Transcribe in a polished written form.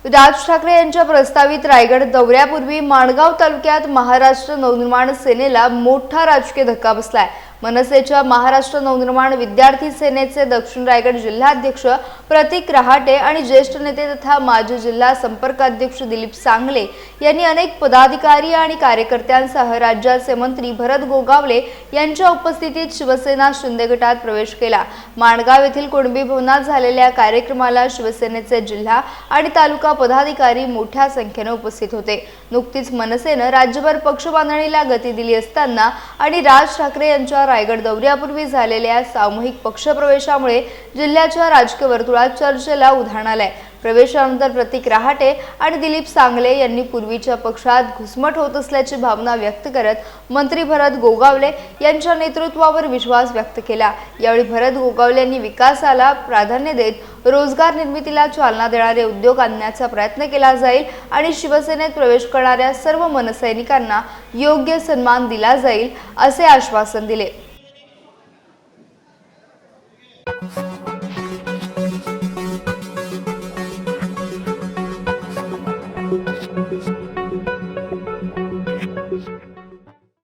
राज ठाकरे यांच्या प्रस्तावित रायगड दौऱ्यापूर्वी माणगाव तालुक्यात महाराष्ट्र नवनिर्माण सेनेला मोठा राजकीय धक्का बसलाय। मनसेच्या महाराष्ट्र नवनिर्माण विद्यार्थी सेनेचे दक्षिण रायगड जिल्हाध्यक्ष प्रतीक रहाटे आणि ज्येष्ठ नेते तथा माजी जिल्हा संपर्क अध्यक्ष दिलीप सांगले यांनी अनेक पदाधिकारी आणि कार्यकर्त्यांसह राज्याचे मंत्री भरत गोगावले यांच्या उपस्थितीत शिवसेना शिंदे गटात प्रवेश केला। माणगाव येथील कुणबी भवनात झालेल्या कार्यक्रमाला शिवसेनेचे जिल्हा आणि तालुका पदाधिकारी मोठ्या संख्येने उपस्थित होते। नुकतीच मनसेने राज्यभर पक्ष बांधणीला गती दिली असताना आणि राज ठाकरे यांच्या रायगड दौऱ्यापूर्वी झालेल्या सामूहिक पक्षप्रवेशामुळे जिल्ह्याच्या राजकीय वर्तुळात चर्चेला उधाण आलंय। प्रवेशानंतर प्रतीक रहाटे आणि दिलीप सांगले यांनी पूर्वीच्या पक्षात घुसमट होत असल्याची भावना व्यक्त करत मंत्री भरत गोगावले यांच्या नेतृत्वावर विश्वास व्यक्त केला। यावेळी भरत गोगावले यांनी विकासाला प्राधान्य देत रोजगार निर्मितीला चालना देणारे उद्योग आणण्याचा प्रयत्न केला जाईल आणि शिवसेनेत प्रवेश करणाऱ्या सर्व मनसैनिकांना योग्य सन्मान दिला जाईल असे आश्वासन दिले।